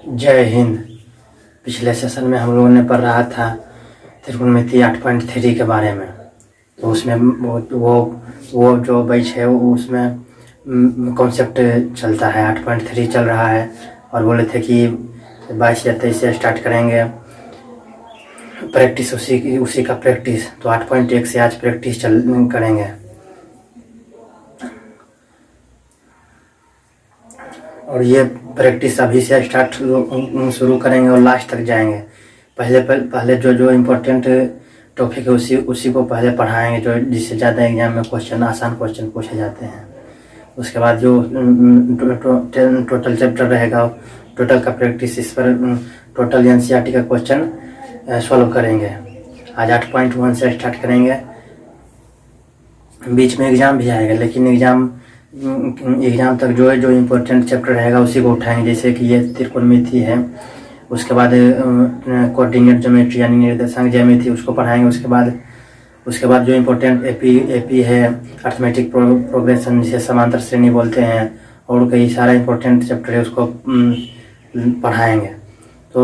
जय हिंद। पिछले सेशन में हम लोगों ने पढ़ रहा था त्रिकोणमिति 8.3 के बारे में। तो उसमें वो जो बैच है उसमें कॉन्सेप्ट चलता है, 8.3 चल रहा है। और बोले थे कि 22 या 23 से स्टार्ट करेंगे प्रैक्टिस, उसी का प्रैक्टिस। तो 8.1 से आज प्रैक्टिस करेंगे। और ये प्रैक्टिस अभी से स्टार्ट शुरू करेंगे और लास्ट तक जाएंगे। पहले जो इम्पोर्टेंट टॉपिक है उसी को पहले पढ़ाएंगे, जो जिससे ज़्यादा एग्जाम में आसान क्वेश्चन पूछे जाते हैं। उसके बाद जो टोटल चैप्टर रहेगा, टोटल का प्रैक्टिस, इस पर टोटल एनसीईआरटी का क्वेश्चन सॉल्व करेंगे। आज 8.1 से स्टार्ट करेंगे। बीच में एग्ज़ाम भी आएगा, लेकिन एग्ज़ाम तक जो इम्पोर्टेंट चैप्टर रहेगा उसी को उठाएंगे। जैसे कि ये त्रिकोणमिति है, उसके बाद कोऑर्डिनेट ज्योमेट्री यानी निर्देशांक ज्यामिति उसको पढ़ाएंगे। उसके बाद जो इम्पोर्टेंट एपी है, अर्थमेटिक प्रोग्रेशन, जिसे समांतर श्रेणी बोलते हैं, और कई सारा इम्पोर्टेंट चैप्टर है उसको पढ़ाएंगे। तो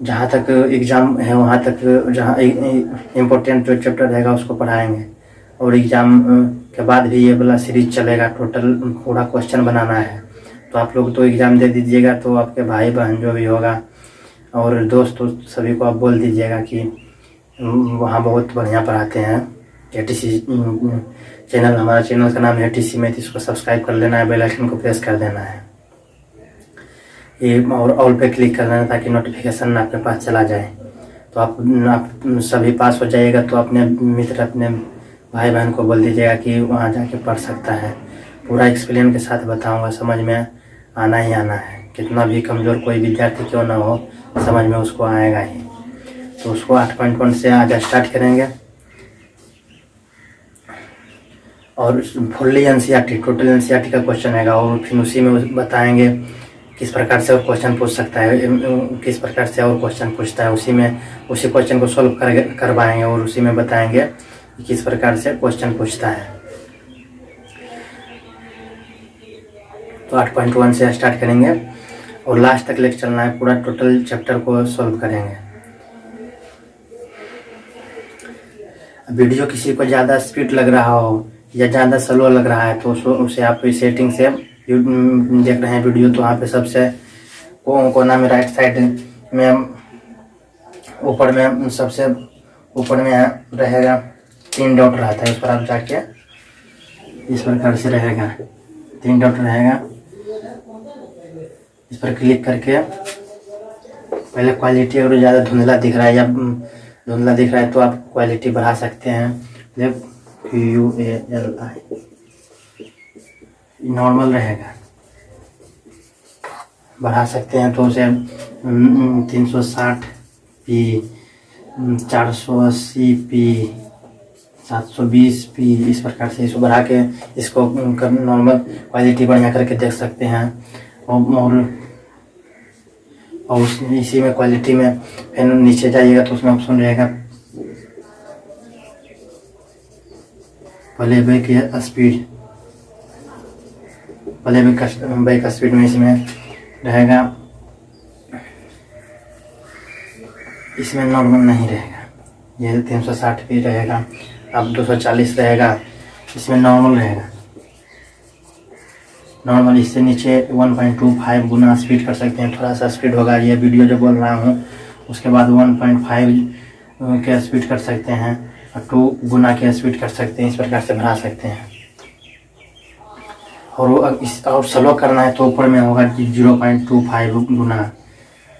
जहाँ तक एग्ज़ाम है वहाँ तक जहाँ इम्पोर्टेंट जो चैप्टर रहेगा उसको पढ़ाएंगे। और एग्ज़ाम के बाद भी ये वाला सीरीज चलेगा। टोटल पूरा क्वेश्चन बनाना है। तो आप लोग तो एग्ज़ाम दे दीजिएगा, तो आपके भाई बहन जो भी होगा और दोस्त सभी को आप बोल दीजिएगा कि वहाँ बहुत बढ़िया पढ़ाते हैं। एटीसी चैनल, हमारा चैनल का नाम है एटीसी मैथ, इसको सब्सक्राइब कर लेना है, बेल आइकन को प्रेस कर देना है ये, और ऑल पे क्लिक कर देना ताकि नोटिफिकेशन आपके पास चला जाए। तो आप सभी पास हो जाइएगा। तो अपने मित्र, अपने भाई बहन को बोल दीजिएगा कि वहाँ जाके पढ़ सकता है। पूरा एक्सप्लेन के साथ बताऊंगा, समझ में आना ही आना है। कितना भी कमज़ोर कोई विद्यार्थी क्यों ना हो, समझ में उसको आएगा ही। तो उसको 8.1 से आज स्टार्ट करेंगे। और फुल्ली एनसीईआरटी, टोटल एनसीईआरटी का क्वेश्चन आएगा, और फिर उसी में बताएंगे किस प्रकार से और क्वेश्चन पूछ सकता है, किस प्रकार से और क्वेश्चन पूछता है। उसी क्वेश्चन को सॉल्व करवाएंगे और उसी में बताएंगे कि किस प्रकार से क्वेश्चन पूछता है। तो 8.1 से स्टार्ट करेंगे और लास्ट तक लेकर चलना है। पूरा टोटल चैप्टर को सॉल्व करेंगे। वीडियो किसी को ज़्यादा स्पीड लग रहा हो या ज़्यादा स्लो लग रहा है तो उसे आप सेटिंग से देख रहे हैं वीडियो, तो वहाँ पे सबसे कोना में राइट साइड में ऊपर में सबसे ऊपर में रहेगा 3 डॉट रहता है। उस पर आप जाके इस प्रकार से रहेगा, 3 डॉट रहेगा। इस पर क्लिक करके पहले क्वालिटी, अगर ज़्यादा धुंधला दिख रहा है तो आप क्वालिटी बढ़ा सकते हैं। QUALI नॉर्मल रहेगा, बढ़ा सकते हैं तो उसे 360p, 480p, 720p, इस प्रकार से इसको बढ़ा के इसको नॉर्मल क्वालिटी बढ़िया करके देख सकते हैं। और इसी में क्वालिटी में फिर नीचे जाइएगा तो उसमें ऑप्शन रहेगा प्लेबैक स्पीड, प्लेबैक स्पीड में इसमें रहेगा, इसमें नॉर्मल नहीं रहेगा। ये 360p रहेगा, अब 240 रहेगा, इसमें नॉर्मल रहेगा। नॉर्मल इससे नीचे 1.25 गुना स्पीड कर सकते हैं। थोड़ा सा स्पीड होगा ये वीडियो जो बोल रहा हूँ, उसके बाद 1.5 के स्पीड कर सकते हैं और 2 गुना के स्पीड कर सकते हैं। इस प्रकार से बढ़ा सकते हैं। और स्लो करना है तो ऊपर में होगा 0.25 गुना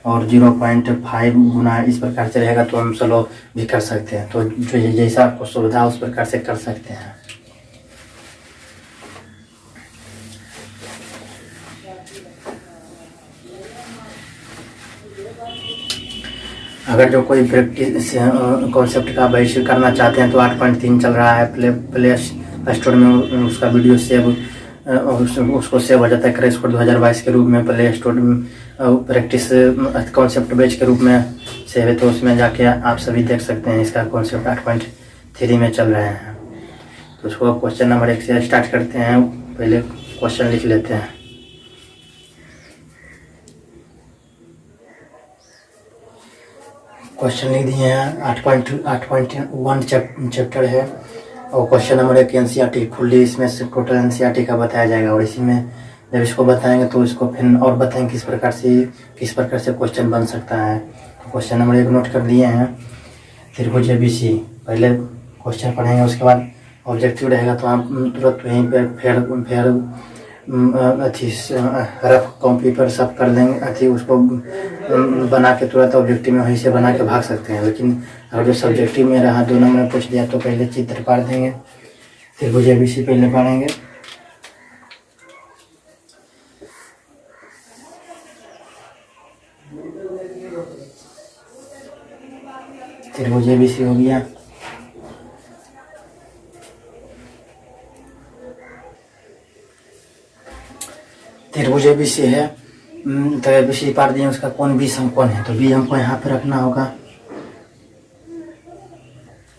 और 0.5 गुना, इस प्रकार से रहेगा तो हम स्लो भी कर सकते हैं। तो जो जैसा आपको सुविधा उस प्रकार से कर सकते हैं। अगर जो कोई प्रैक्टिस कॉन्सेप्ट का बैच करना चाहते हैं तो 8.3 चल रहा है। प्ले स्टोर में उसका वीडियो सेव, उसको सेव हो जाता है क्रैश कोर्स 2022 के रूप में। प्ले स्टोर में प्रैक्टिस कॉन्सेप्ट बैच के रूप में सेव है, तो उसमें जाके आप सभी देख सकते हैं। इसका कॉन्सेप्ट 8.3 में चल रहे हैं। तो उसको क्वेश्चन नंबर 1 से स्टार्ट करते हैं। पहले क्वेश्चन लिख लेते हैं। क्वेश्चन लिख दिए हैं। 8.1 चैप्टर है और क्वेश्चन नंबर 1 एनसीईआरटी फुल्ली, इसमें से टोटल एनसीईआरटी का बताया जाएगा। और इसी में जब इसको बताएंगे तो इसको फिर और बताएंगे किस प्रकार से क्वेश्चन बन सकता है। तो क्वेश्चन नंबर 1 नोट कर लिए हैं। त्रिभुज ABC पहले क्वेश्चन पढ़ेंगे, उसके बाद ऑब्जेक्टिव रहेगा तो आप तुरंत वहीं पर फिर रफ कॉपी पर सब कर लेंगे, उसको बना के तुरंत ऑब्जेक्टिव में वहीं से बना के भाग सकते हैं। लेकिन अगर जो सब्जेक्टिव में रहा 2 नंबर में पूछ दिया तो पहले चित्र पाड़ देंगे, त्रिभुज ABC पहले पढ़ेंगे। त्रिभुज ABC हो गया। त्रिभुज ABC है तो ABC पार दिए, उसका कौन B समकोण है तो B हमको यहाँ पे रखना होगा।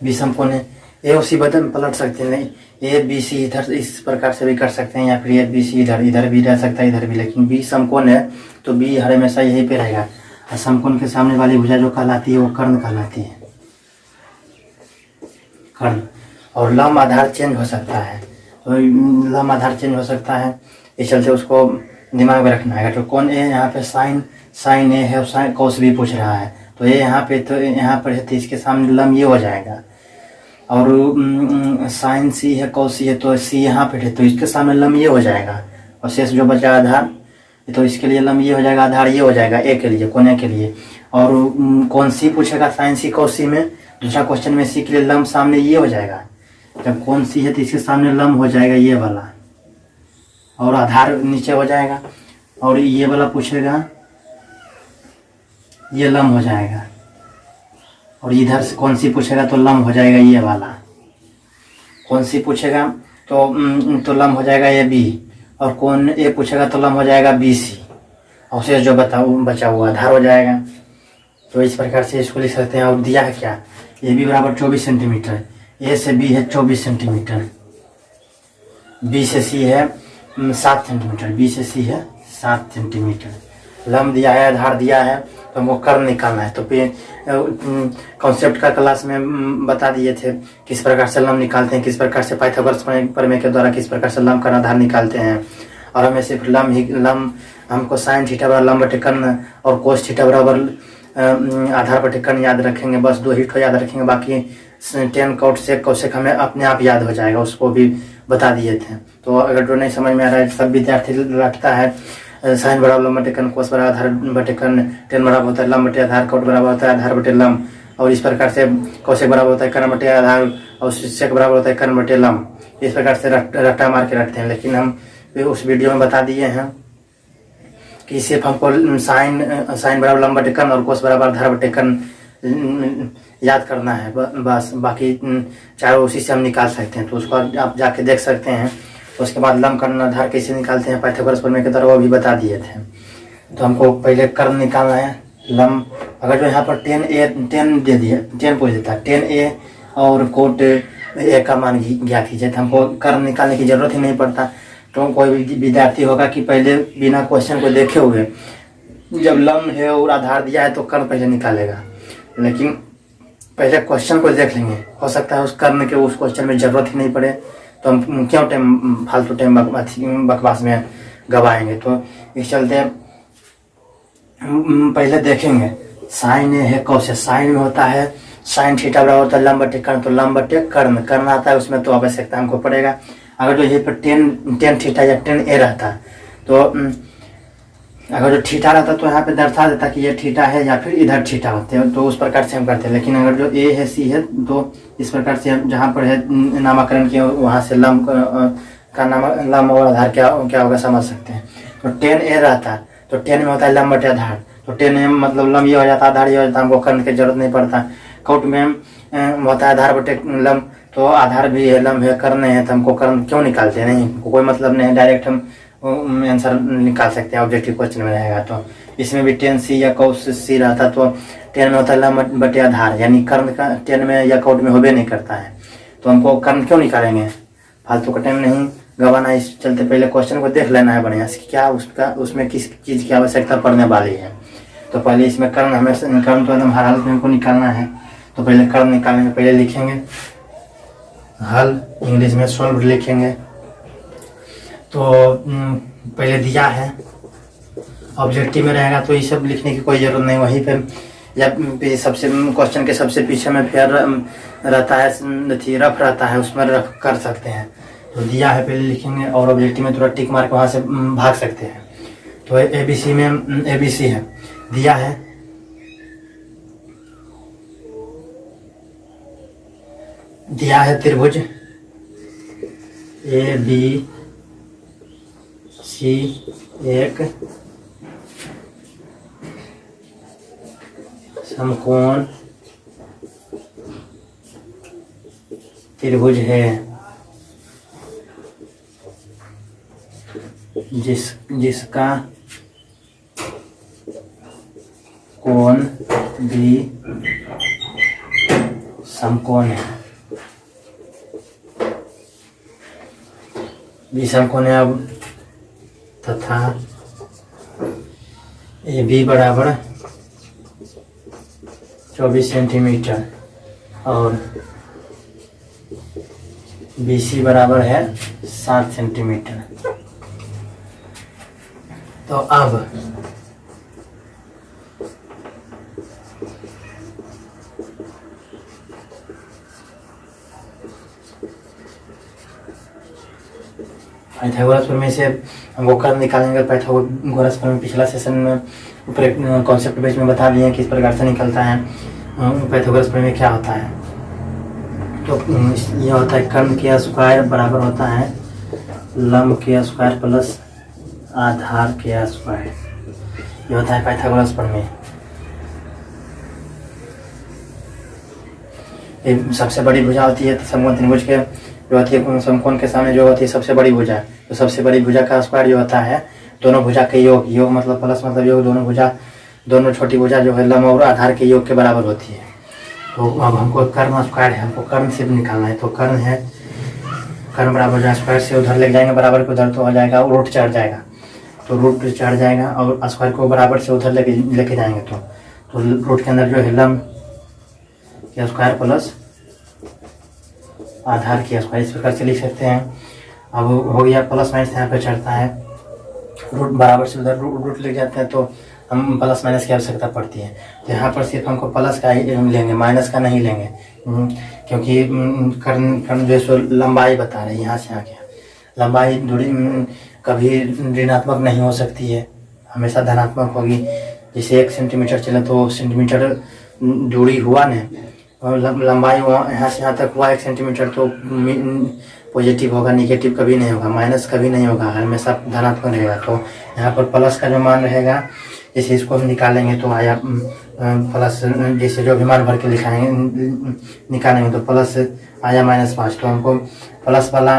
B समकोण है, ए उसी बदल पलट सकते हैं, नहीं ABC इधर इस प्रकार से भी कर सकते हैं, या फिर ABC इधर भी रह सकता है, इधर भी। लेकिन B समकोण है तो B हर हमेशा यहीं पे रहेगा। और समकोण के सामने वाली भुजा जो कहलाती है वो कर्ण कहलाती है, कर्ण। और लंब आधार चेंज हो सकता है, तो लंब आधार चेंज हो सकता है, इस चलते उसको दिमाग में रखना है। तो कौन ए यहाँ पे साइन ए है और साइन कॉस भी पूछ रहा है, तो ये यहाँ पे तो यहाँ पर है तो इसके सामने लंब ये हो जाएगा। और साइन सी है कॉस सी है तो सी यहाँ पे है तो इसके सामने लंब ये हो जाएगा। और शेष जो बचा आधार तो इसके लिए लंब ये हो जाएगा, आधार ये हो जाएगा ए के लिए, कोने के लिए। और कौन सी पूछेगा साइन सी कॉस सी में, दूसरा क्वेश्चन में सी के लिए लंब सामने ये हो जाएगा। जब कौन सी है तो इसके सामने लंब हो जाएगा ये वाला, और आधार नीचे हो जाएगा। और ये वाला पूछेगा ये लंब हो जाएगा, और इधर से कौन सी पूछेगा तो लंब हो जाएगा ये वाला। कौन सी पूछेगा तो लंब हो जाएगा ये बी, और कौन ए पूछेगा तो लंब हो जाएगा BC, और शेष जो बचा हुआ आधार हो जाएगा। तो इस प्रकार से इसको लिख सकते हैं। और दिया है क्या, ए बी बराबर 24 सेंटीमीटर, ए से बी है 24 सेंटीमीटर, बी से सी है 7 सेंटीमीटर, बी से सी है 7 सेंटीमीटर। लंब दिया है, आधार दिया है, तो हमको कर्ण निकालना है। तो कॉन्सेप्ट का क्लास में बता दिए थे किस प्रकार से लंब निकालते हैं, किस प्रकार से पाइथागोरस प्रमेय के द्वारा किस प्रकार से लंब का आधार निकालते हैं। और हमें सिर्फ लंब हमको साइन थीटा बराबर लंब बटे कर्ण और कोस थीटा बराबर आधार बटे कर्ण याद रखेंगे, बस 2 ही ठो याद रखेंगे। बाकी टेन कौशिक हमें अपने आप याद हो जाएगा, उसको भी बता दिए थे। तो अगर जो नहीं समझ में आ रहा है, सब विद्यार्थी रखता है साइन बराबर लंब बटे कर्ण, कोस बराबर आधार बटे कर्ण, टेन बराबर होता है लंब बटे आधार, कोट बराबर होता है आधार बटे लंब, और इस प्रकार से कौशिक बराबर होता है कर्ण बटे आधार, और सेक बराबर होता है कर्ण बटे लंब। इस प्रकार से रट्टा मार के रखते हैं। लेकिन हम उस वीडियो में बता दिए हैं कि सिर्फ हमको साइन बराबर लंब बटे कर्ण और कोस बराबर आधार बटे कर्ण याद करना है बस। बाकी चारों उसी से हम निकाल सकते हैं, तो उसको आप जाके देख सकते हैं। तो उसके बाद लंब कर्ण आधार कैसे निकालते हैं पाइथागोरस प्रमेय के द्वारा वो भी बता दिए थे। तो हमको पहले कर्ण निकालना है। लंब अगर जो यहाँ पर 10 दे दिया, 10 पूछ देता, 10A और कोट ए का मान ज्ञात कीजिए, तो हमको कर्ण निकालने की जरूरत ही नहीं पड़ता। तो कोई भी विद्यार्थी होगा कि पहले बिना क्वेश्चन को देखे हुए जब लंब है और आधार दिया है तो कर्ण पहले निकालेगा, लेकिन पहले क्वेश्चन को देख लेंगे। हो सकता है उस कर्ण के उस क्वेश्चन में जरूरत ही नहीं पड़े, तो हम क्यों फालतू टाइम बकवास में गवाएंगे। तो इस चलते हम पहले देखेंगे साइन है कौश है, साइन में होता है साइन थीटा बराबर होता है लंब बटे कर्ण, तो लंब बटे कर्ण आता है, उसमें तो आवश्यकता हमको पड़ेगा। अगर जो यहीं पर टेन थीटा या 10A रहता तो अगर जो थीटा रहता तो यहाँ पे दर्शा देता कि ये थीटा है या फिर इधर थीटा होते हैं, तो उस प्रकार से हम करते हैं। लेकिन अगर जो ए है सी है तो इस प्रकार से जहाँ पर है नामकरण किया वहाँ से लंब का नाम लंब और आधार क्या होगा समझ सकते हैं। तो 10A रहता तो 10 में होता है लंब बटे आधार, तो 10 में मतलब लंब ये हो जाता आधार ये हो जाता, हमको कर्ण की जरूरत नहीं पड़ता। कोट में होता है आधार बटे लंब, तो आधार भी है लंब है कर्ण है, तो हमको कर्ण क्यों निकालते हैं, नहीं कोई मतलब नहीं, डायरेक्ट हम आंसर निकाल सकते हैं। ऑब्जेक्टिव क्वेश्चन में रहेगा तो इसमें भी 10C या कौश सी रहता तो 10 में होता है लंब बटे आधार, यानी कर्ण का 10 में या कोट में होबे नहीं करता है, तो हमको कर्ण क्यों निकालेंगे, फालतू का टाइम नहीं गवाना। इस चलते पहले क्वेश्चन को देख लेना है बढ़िया से क्या उसमें किस चीज़ की आवश्यकता पड़ने वाली है। तो पहले इसमें कर्ण हमेशा कर्ण तो एकदम हर हालत में हमको निकालना है। तो पहले कर्ण निकालेंगे, पहले लिखेंगे हल, इंग्लिश में सॉल्व लिखेंगे। तो पहले दिया है, ऑब्जेक्टिव में रहेगा तो ये सब लिखने की कोई ज़रूरत नहीं, वहीं पे या सबसे क्वेश्चन के सबसे पीछे में फिर रहता है, रफ रहता है, उसमें रफ कर सकते हैं। तो दिया है पहले लिखेंगे और ऑब्जेक्टिव में थोड़ा टिक मार्क वहाँ से भाग सकते हैं। तो ABC में ABC है, दिया है त्रिभुज ABC एक समकोण त्रिभुज है जिसका कोण भी समकोण है, समकोण है। अब तथा AB बराबर 24 सेंटीमीटर और BC बराबर है 7 सेंटीमीटर। तो अब पाइथागोरस प्रमेय से हमको कर्ण निकालेंगे। पाइथागोरस प्रमेय पिछला सेशन में ऊपर कॉन्सेप्ट बेस में बता दिए किस प्रकार से निकलता है पाइथागोरस प्रमेय क्या होता है। तो यह होता है कर्ण के स्क्वायर बराबर होता है लंब के स्क्वायर प्लस आधार के स्क्वायर। यह होता है पाइथागोरस प्रमेय। सबसे बड़ी भुजा होती है समकोण त्रिभुज के जो होती है समकोण के सामने जो होती है सबसे बड़ी भुजा। तो सबसे बड़ी भुजा का स्क्वायर जो होता है दोनों भुजा के योग, योग मतलब प्लस मतलब योग, दोनों छोटी भुजा जो है लंब और आधार के योग के बराबर होती है। तो अब हमको कर्ण स्क्वायर है, हमको कर्ण से निकालना है। तो कर्ण है, कर्ण बराबर जो स्क्वायर से उधर ले जाएंगे बराबर के उधर तो हो जाएगा, रूट चढ़ जाएगा। तो रूट चढ़ जाएगा और स्क्वायर को बराबर से उधर लेके जाएंगे। तो रूट के अंदर जो है लंब के स्क्वायर प्लस आधार की स्क्वायर, इस प्रकार से लिख सकते हैं। अब हो गया प्लस माइनस यहाँ पे चढ़ता है, रूट बराबर से उधर रूट ले जाते हैं तो हम प्लस माइनस की आवश्यकता पड़ती है। तो यहाँ पर सिर्फ हमको प्लस का ही लेंगे, माइनस का नहीं लेंगे, क्योंकि कर्ण जो है सो लंबाई बता रहे हैं। यहाँ से आगे लंबाई दूरी कभी ऋणात्मक नहीं हो सकती है, हमेशा धनात्मक होगी। जैसे 1 सेंटीमीटर चले तो सेंटीमीटर दूरी हुआ न, और लंबाई यहाँ से यहाँ तक हुआ 1 सेंटीमीटर तो पॉजिटिव होगा, निगेटिव कभी नहीं होगा, माइनस कभी नहीं होगा, हमेशा धनात्मक रहेगा। तो यहाँ पर प्लस का जो मान रहेगा, जैसे इसको हम निकालेंगे तो आया प्लस, जैसे जो भी मान भर के निकालेंगे तो प्लस आया -5। तो हमको प्लस वाला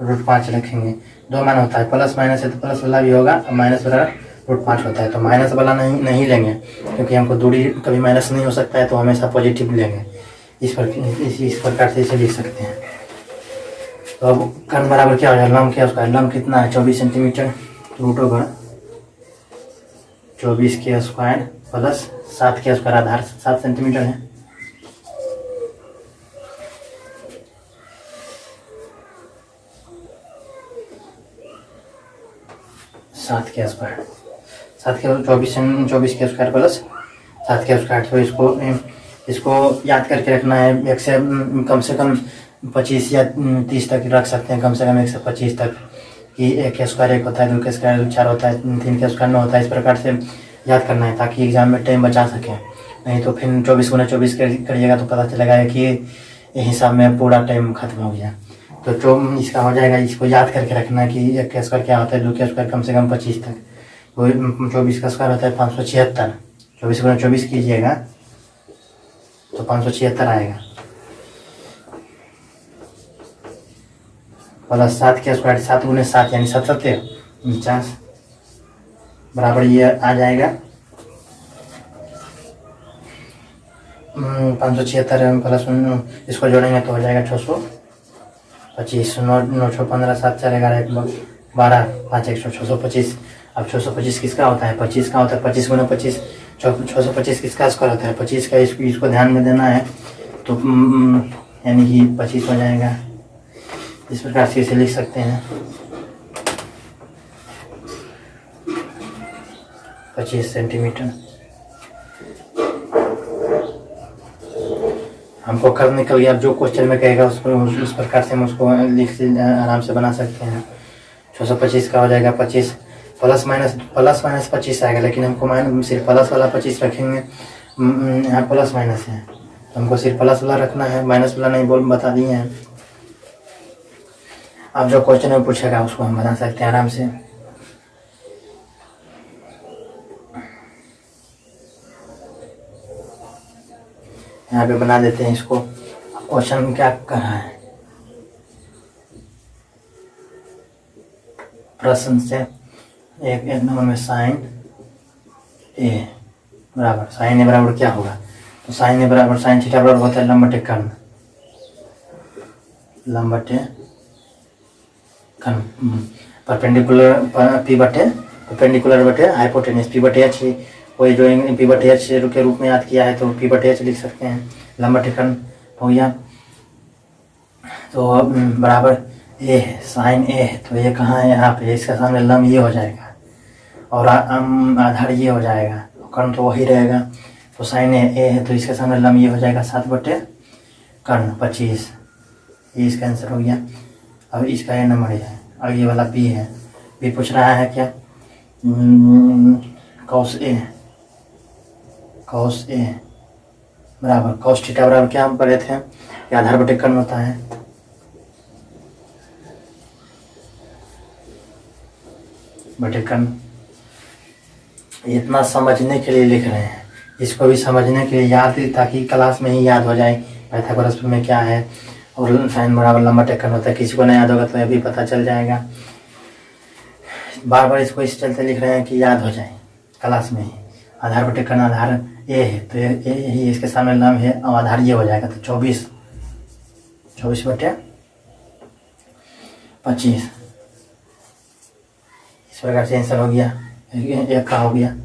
√5 रखेंगे। दो मान होता है, प्लस माइनस है तो प्लस वाला भी होगा, माइनस वाला √5 होता है। तो माइनस वाला नहीं लेंगे क्योंकि हमको दूरी कभी माइनस नहीं हो सकता है, तो हमेशा पॉजिटिव लेंगे। इस प्रकार से इसे लिख सकते हैं। तो अब कर्ण बराबर क्या हो जाएगा, लंब क्या उसका लंब कितना है 24 सेंटीमीटर, √24 के स्क्वायर प्लस 7 के स्क्वायर, आधार 7 सेंटीमीटर है। सात के स्क्वायर 24 के स्क्वायर प्लस 7 के स्क्वायर। तो इसको याद करके रखना है। एक से कम 25 या 30 तक रख सकते हैं, कम से कम 1 से 25 तक कि 1 के स्क्वायर 1 होता है, 2 के स्क्वायर 4 होता है, 3 के स्क्वायर 9 होता है। इस प्रकार से याद करना है ताकि एग्जाम में टाइम बचा सकें। नहीं तो फिर 24 गुना 24 करिएगा तो पता चलेगा कि ये हिसाब में पूरा टाइम खत्म हो गया। तो जो इसका हो जाएगा, इसको याद करके रखना कि 1 के स्क्वायर क्या होता है, 2 के स्क्वायर कम से कम 25 तक, 24 का स्क्वायर होता है 576। 24 गुना 24 कीजिएगा तो 576 आएगा, प्लस 7 के स्क्वायर 7 गुने 7 यानी 77 49 बराबर ये आ जाएगा 576 प्लस इसको जोड़ेंगे तो हो जाएगा 625। 9 6 15 7 4 11 1 12 5 1 625 अब 625 किसका होता है, 25 का होता है, 25 गुना 25, 625 किसका स्क्वायर होता है, 25 का। इसको ध्यान में देना है, तो यानी कि 25 हो जाएगा। इस प्रकार से इसे लिख सकते हैं 25 सेंटीमीटर। हमको कर्व निकल गया। अब जो क्वेश्चन में कहेगा उस प्रकार से हम उसको आराम से बना सकते हैं। 625 का हो जाएगा 25, प्लस माइनस 25 आएगा, लेकिन हमको सिर्फ प्लस वाला 25 रखेंगे। यहाँ प्लस माइनस है, तो हमको सिर्फ प्लस वाला रखना है, माइनस वाला नहीं बता दिए हैं। अब जो क्वेश्चन में पूछेगा उसको हम बना सकते हैं आराम से। यहाँ पे बना देते हैं इसको। क्वेश्चन में क्या कर रहा है, प्रश्न से एक नंबर में साइन ए बराबर, साइन ए बराबर क्या होगा, तो साइन ए बराबर साइन थीटा बराबर होता है लंब बटे कर्ण, लंब बटे कर्ण, परपेंडिकुलर पी बटे परपेंडिकुलर बटे हाइपोटेन्यूज, पी बटे एच। कोई जो पी बटे एच के रूप में याद किया है तो पी बटे एच लिख सकते हैं। लंब बटे कर्ण हो गया, तो बराबर ए है, साइन ए है, तो ये कहाँ है, यहाँ पे। इसका सामने लंब ये हो जाएगा और आधार ये हो जाएगा, कर्ण तो वही रहेगा। तो साइन ए है, तो इसके सामने लंब ये हो जाएगा 7 बटे कर्ण 25। ये इसका आंसर हो गया। अब इसका ये नंबर है, और ये वाला बी है। बी पूछ रहा है क्या, कॉस ए बराबर कॉस थीटा बराबर क्या हम पढ़े थे, ये आधार बटे कर्ण होता है। बटे कर्ण, इतना समझने के लिए लिख रहे हैं, इसको भी समझने के लिए याद, ताकि क्लास में ही याद हो जाए पाइथागोरस में क्या है, और साइन बराबर लंब बटे कर्ण होता है। किसी को नहीं याद होगा तो ये भी पता चल जाएगा। बार बार इसको इस चलते लिख रहे हैं कि याद हो जाए क्लास में ही। आधार बटे कर्ण, आधार ए है तो ये इसके सामने लंब है, और आधार ये हो जाएगा, तो 24 बटे 25। इस प्रकार से आंसर हो गया। एक का हो गया,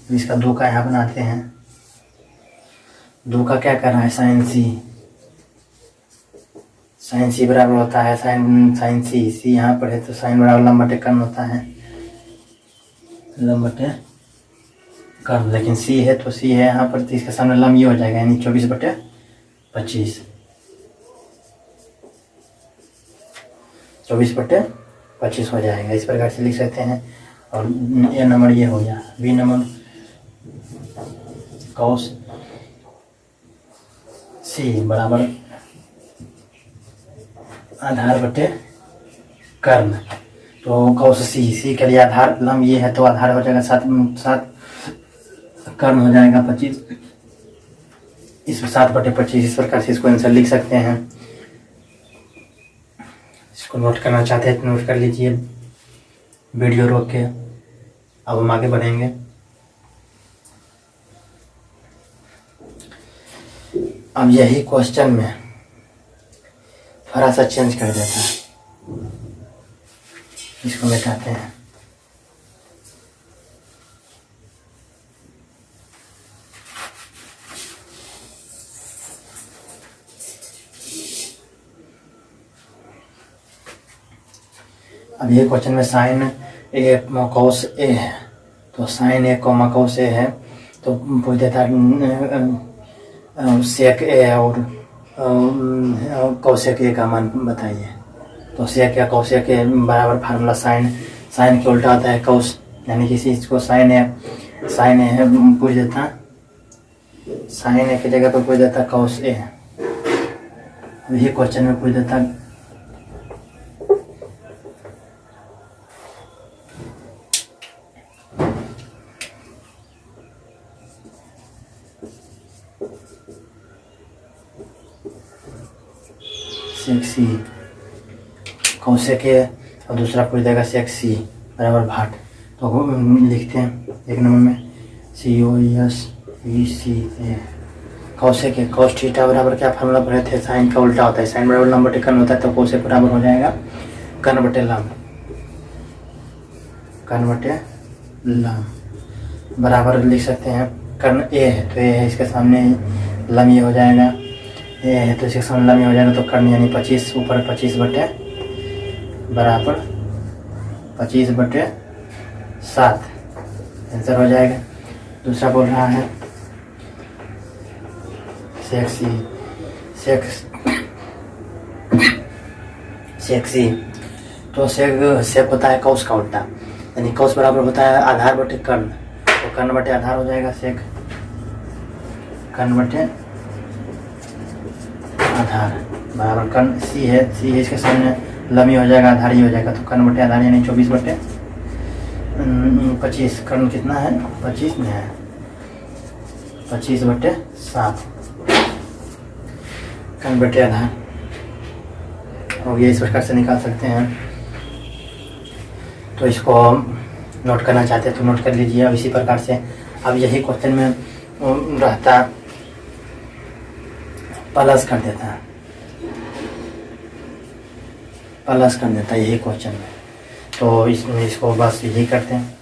इसका 2 का यहाँ बनाते हैं। 2 का क्या कर रहा है, साइन सी बराबर होता है साइन सी यहाँ पर है, तो साइन बराबर लंब बटे कर्ण होता है, लंब बटे कर्ण। लेकिन सी है तो सी है यहाँ पर, तो इसके सामने लंब ये हो जाएगा, यानी 24 बटे 25, 24 बटे 25 हो जाएगा। इस प्रकार से लिख सकते हैं। और ए नंबर ये हो गया। बी नंबर कॉस सी बराबर आधार बटे कर्ण, तो कॉस सी के लिए आधार लंब ये है, तो आधार हो जाएगा 7 कर्ण हो जाएगा 25, इस 7 बटे 25। इस प्रकार से इसको आंसर लिख सकते हैं। इसको नोट करना चाहते हैं तो नोट कर लीजिए, वीडियो रोक के। अब हम आगे बढ़ेंगे। अब यही क्वेश्चन में थोड़ा सा चेंज कर देता है, इसको मिटाते हैं। अब ये क्वेश्चन में साइन ए कॉस ए है, तो साइन ए कॉस ए है, तो पूछ देता सेक ए और कॉसेक ए का मान बताइए। तो सेक या कॉसेक ए बराबर फार्मूला साइन के उल्टा होता है कॉस, यानी किसी चीज़ को साइन ए पूछ देता, साइन ए की जगह पर पूछ देता कॉस ए। यही क्वेश्चन में पूछ देता सेक सी कॉसेक ए, और दूसरा पूछ देगा सेक सी बराबर भाट। तो लिखते हैं एक नंबर में COSVCA कॉसेक ए कॉस थीटा बराबर क्या फार्मूला पढ़े थे, साइन का उल्टा होता है, साइन बराबर लंब बटे कर्ण होता है, तो कोसेक बराबर हो जाएगा कर्ण बटे लंब, कर्ण बटे लम बराबर लिख सकते हैं कर्ण ए है तो ए है, इसके सामने लम ये हो जाएगा, ए है तो इसके सामने लम ये हो जाएगा, तो कर्ण यानी 25 ऊपर 25 बटे बराबर 25/7 आंसर हो जाएगा। दूसरा बोल रहा है सेक्सी तो सेक होता है कौस का उल्टा, यानी कौस बराबर होता है आधार बटे कर्ण, तो कर्ण बटे आधार हो जाएगा सेक, कर्ण बटे आधार बराबर कर्ण सी है, इसके सामने लमी हो जाएगा आधार ही हो जाएगा, तो कर्ण बटे आधार यानी 24/25 कर्ण कितना है 25 में है 25/7 कर्ण बटे आधार, और ये इस प्रकार से निकाल सकते हैं। तो इसको नोट करना चाहते हैं तो नोट कर लीजिए। अब इसी प्रकार से अब यही क्वेश्चन में रहता प्लस कर देता है, प्लस कर देता है यही क्वेश्चन में, तो इसमें इसको बस यही करते हैं।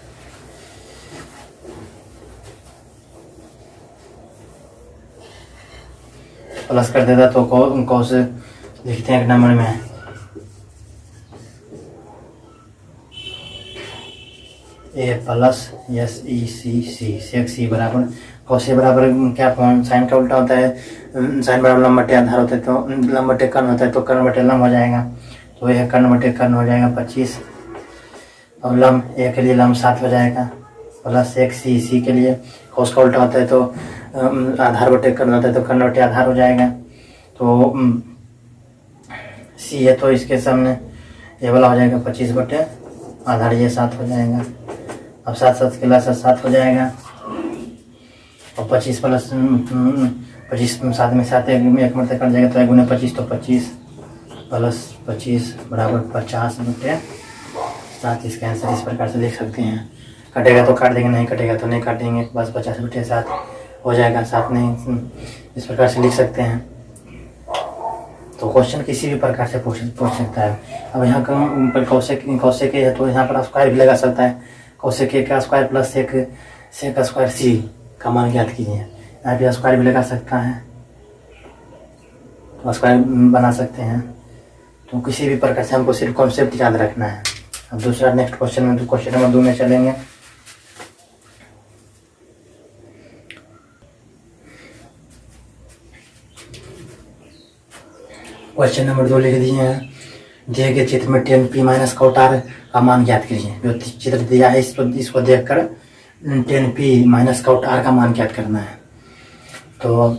प्लस कर देता तो कौस लिखते हैं एक नंबर में ए प्लस एस ई सी सी सेक सी बराबर कौसे बराबर क्या साइन का उल्टा होता है, साइन बराबर लंब बटे आधार होता है, तो लंब बटे कर्ण होता है, तो कर्ण बटे लंब हो जाएगा, तो यह कर्ण बटे कर्ण हो जाएगा 25, और लंब ए के लिए लंब 7 हो जाएगा, प्लस एक सी के लिए कौस का उल्टा होता है तो आधार बटे कर्ण होता है, तो कर्ण बटे आधार हो जाएगा, तो सी है तो इसके सामने ये वाला हो जाएगा 25 बटे आधार, ये 7 हो जाएगा। अब 7 के लास्ट 7 हो जाएगा, और 25 प्लस 25 7 में 7 एक मरते कट जाएगा, तो 1 × 25 तो 25 प्लस 25 बराबर 50/7। इसका आंसर इस प्रकार से लिख सकते हैं। कटेगा तो काट देंगे, नहीं कटेगा तो नहीं काटेंगे, बस 50/7 हो जाएगा। 7 नहीं इस प्रकार से लिख सकते हैं। तो क्वेश्चन किसी भी प्रकार से पूछ सकता है। अब यहाँ पर कौशेक है तो यहाँ पर स्क्वायर भी लगा सकता है, कौशेक का स्क्वायर प्लस सेक का स्क्वायर सी का मान ज्ञात कीजिए। यहाँ पे स्क्वायर भी लगा सकता है, तो स्क्वायर बना सकते हैं। तो किसी भी प्रकार से हमको सिर्फ कॉन्सेप्ट याद रखना है। अब दूसरा नेक्स्ट क्वेश्चन में, तो क्वेश्चन नंबर 2 में चलेंगे। क्वेश्चन नंबर 2 लिख दिए हैं। दिए गए चित्र में 10p माइनस कॉट r का मान ज्ञात कीजिए। जो चित्र दिया है इसको देखकर 10p माइनस कॉट r का मान ज्ञात करना है। तो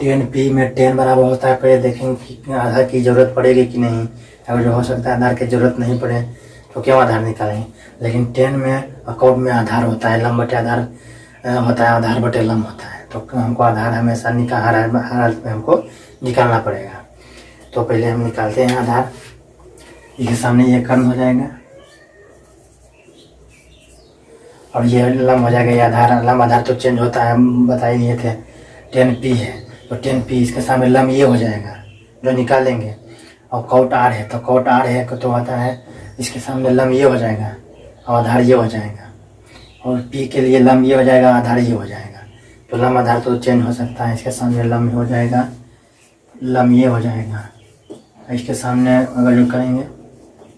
10p में 10 बराबर होता है, पहले देखेंगे कि आधार की जरूरत पड़ेगी कि नहीं। अगर जो हो सकता है आधार की जरूरत नहीं पड़े तो क्यों आधार निकालेंगे, लेकिन 10 में अकाउंट में आधार होता है, लंब बटे आधार होता है, आधार बटे लंब होता है, तो हमको आधार हमेशा हर हालत में हमको निकालना पड़ेगा। तो पहले हम निकालते हैं आधार। इसके सामने ये कर्ण हो जाएगा और ये लंब हो जाएगा। ये आधार लंब आधार तो चेंज होता है, हम बता ही दिए थे। 10p है तो 10p इसके सामने लंब ये हो जाएगा जो निकालेंगे, और कॉट r है तो कॉट r है तो होता है इसके सामने लंब ये हो जाएगा और आधार ये हो जाएगा, और p के लिए लंब ये हो जाएगा, आधार ये हो जाएगा। तो लंब आधार तो चेंज हो सकता है। इसके सामने लंब हो जाएगा, लंब ये हो जाएगा। इसके सामने अगर जो करेंगे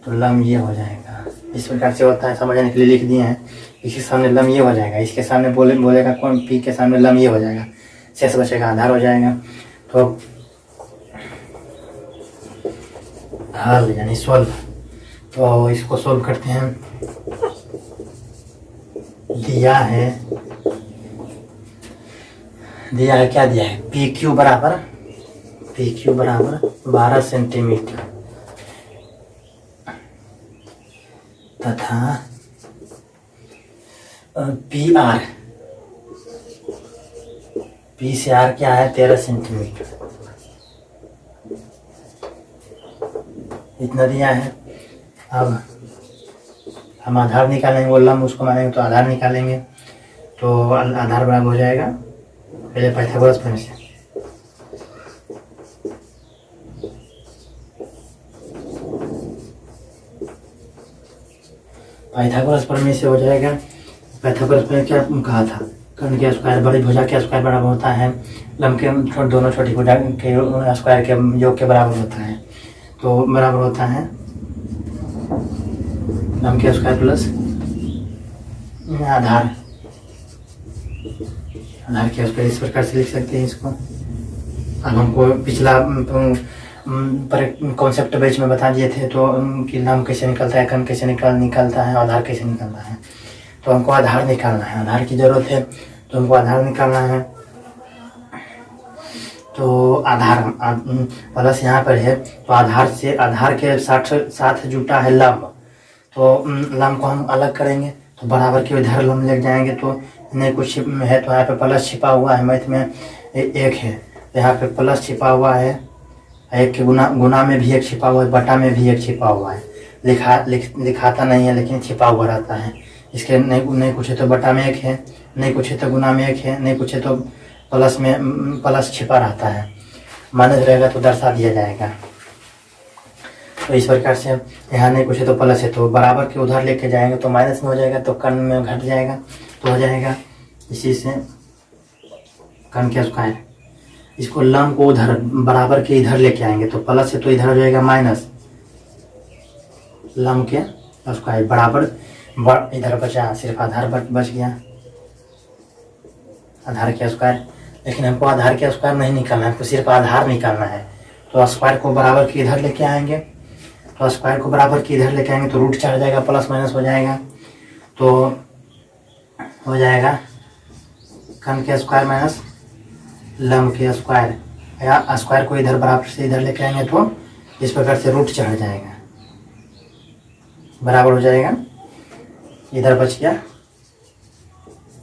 तो लंब ये हो जाएगा। इस प्रकार से होता है, समझने के लिए लिख दिए हैं। इसके सामने लंब ये हो जाएगा, इसके सामने बोलेगा कौन p के सामने लंब ये हो जाएगा, शेष बचेगा आधार हो जाएगा। तो हल यानी सोल्व, तो इसको सोल्व करते हैं। दिया है क्या दिया है, PQ बराबर 12 सेंटीमीटर तथा PR P से R क्या है 13 सेंटीमीटर, इतना दिया है। अब हम आधार निकालेंगे, वो लंब उसको मानेंगे तो आधार निकालेंगे, तो आधार बराबर हो जाएगा पहले पाइथागोरस प्रमेय से। पाइथागोरस प्रमेय से हो जाएगा। पाइथागोरस प्रमेय क्या कहा था, कर्ण के स्क्वायर बड़ी भुजा के स्क्वायर बराबर होता है लंब के दोनों छोटी भुजा के स्क्वायर के योग के बराबर होता है। तो बराबर होता है लंब के स्क्वायर प्लस आधार के स्क्वायर, इस प्रकार से लिख सकते हैं इसको। अब हमको पिछला पर कॉन्सेप्ट बैच में बता दिए थे तो कि लंब कैसे निकलता है, कर्ण कैसे निकलता है, आधार कैसे निकलता है। तो हमको आधार निकालना है, आधार की जरूरत है तो हमको आधार निकालना है। तो आधार प्लस यहाँ पर है तो आधार के साथ जुटा है लंब, तो लंब को हम अलग करेंगे तो बराबर के इधर लंब ले जाएंगे तो नहीं कुछ है तो यहाँ पे प्लस छिपा हुआ है, मैथ में एक है तो यहाँ पे प्लस छिपा हुआ है, एक के गुना में भी एक छिपा हुआ है, बटा में भी एक छिपा हुआ है। लिखाता नहीं है लेकिन छिपा हुआ रहता है। इसके नहीं कुछ है तो बटा में एक है, नहीं कुछ है तो गुना में एक है, नहीं कुछ है तो प्लस में प्लस छिपा रहता है। माइनस रहेगा तो दर्शा दिया जाएगा। तो इस प्रकार से यहाँ नहीं कुछ है तो प्लस है तो बराबर के उधर लेके जाएंगे तो माइनस में हो जाएगा, तो कर्ण में घट जाएगा तो हो जाएगा इसी से कर्ण के स्क्वायर। इसको लंब को उधर बराबर के इधर लेके आएंगे तो प्लस है तो इधर हो जाएगा माइनस लंब के स्क्वायर बराबर इधर बचा सिर्फ आधार बच गया आधार के स्क्वायर। लेकिन हमको आधार के स्क्वायर नहीं निकालना है, हमको सिर्फ आधार निकालना है। तो स्क्वायर को बराबर के इधर लेके आएंगे तो स्क्वायर को बराबर के इधर लेके आएंगे तो रूट चढ़ जाएगा, प्लस माइनस हो जाएगा तो हो जाएगा कर्ण के स्क्वायर माइनस लंब के स्क्वायर, या स्क्वायर को इधर बराबर से इधर लेके आएंगे तो इस प्रकार से रूट चढ़ जाएगा, बराबर हो जाएगा। इधर बच गया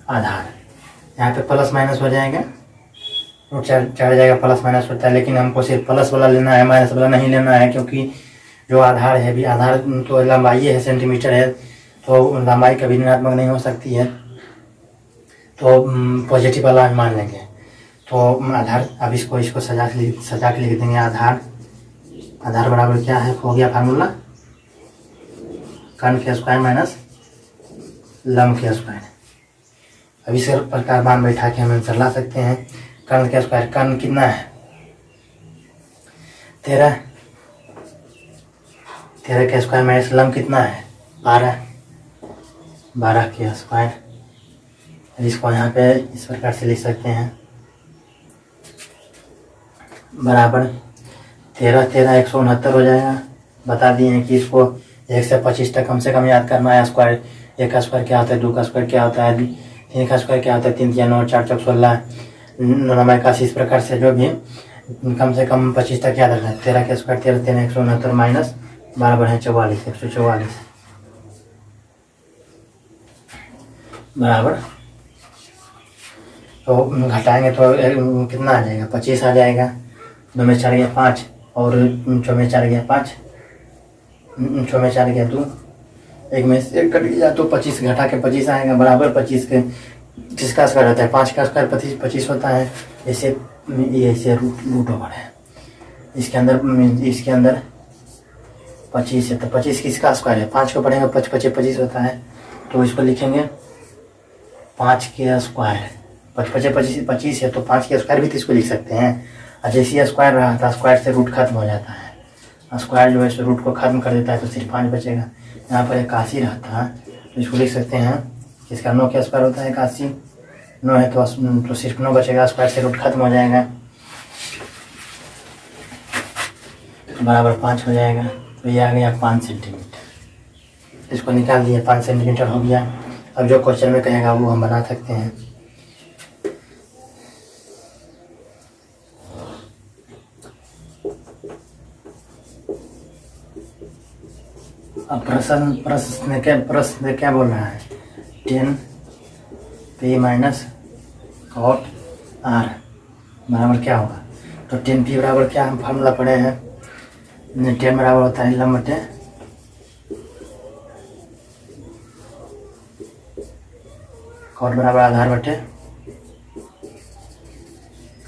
आधार, यहाँ पे प्लस माइनस हो जाएगा, रूट चढ़ जाएगा, प्लस माइनस होता है। लेकिन हमको सिर्फ प्लस वाला लेना है, माइनस वाला नहीं लेना है, क्योंकि जो आधार है भी आधार तो लंबाई है सेंटीमीटर है तो लंबाई कभी ऋणात्मक नहीं हो सकती है, तो पॉजिटिव वाला मान लेंगे। तो आधार अब इसको सजा के लिख देंगे। आधार बराबर क्या है, हो गया फार्मूला कर्ण के स्क्वायर माइनस लंब के स्क्वायर। अब इस प्रकार मान बैठा के हम आंसर ला सकते हैं। कर्ण के स्क्वायर, कर्ण कितना है 13 के स्क्वायर माइनस लंब कितना है 12 के स्क्वायर। इसको यहाँ पे इस प्रकार से लिख सकते हैं बराबर 13 169 हो जाएगा। बता दिए हैं कि इसको 1 से 25 तक कम से कम याद करना है। स्क्वायर 1 का स्क्वायर क्या होता है, 2 का स्क्वायर क्या होता है, 3 का स्क्वायर क्या होता है, 3 या 9 4 चौक 16 9 का। इस प्रकार से जो भी कम से कम 25 तक याद रखना है। 13 के स्क्वायर 13 169 माइनस बराबर है 44 144 बराबर। तो घटाएंगे तो कितना आ जाएगा 25 आ जाएगा। 2 में 4 गया 5 और 6 में 4 गया 5, 6 में 4 गया 2, 1 में से 1 कट गया तो 25 घटा के 25 आएगा बराबर 25 के। किसका स्क्वायर होता है 5 का स्क्वायर 25 होता है। ऐसे रूट ओवर है। इसके अंदर 25 है तो 25 किसका स्क्वायर है, 5 को पढ़ेंगे 25 होता है तो इसको लिखेंगे 5 के स्क्वायर। 25 है तो 5 के स्क्वायर भी तो इसको लिख सकते हैं। और जैसे स्क्वायर रहा था स्क्वायर से रूट खत्म हो जाता है, स्क्वायर जो है रूट को खत्म कर देता है तो सिर्फ 5 बचेगा। यहाँ पर 81 रहता है तो इसको लिख सकते हैं इसका 9 के स्क्वायर होता है 81, 9 है तो सिर्फ 9 बचेगा, स्क्वायर से रूट खत्म हो जाएगा बराबर 5 हो जाएगा। तो ये आ गया 5 सेंटीमीटर। इसको निकाल दिए 5 सेंटीमीटर हो गया। अब जो क्वेश्चन में कहेगा वो हम बना सकते हैं। अब प्रश्न क्या बोल रहा है 10p माइनस cot r बराबर क्या होगा। तो 10p बराबर क्या हम फार्मूला पढ़े हैं 10 बराबर होता है लंब बटे cot बराबर आधार बटे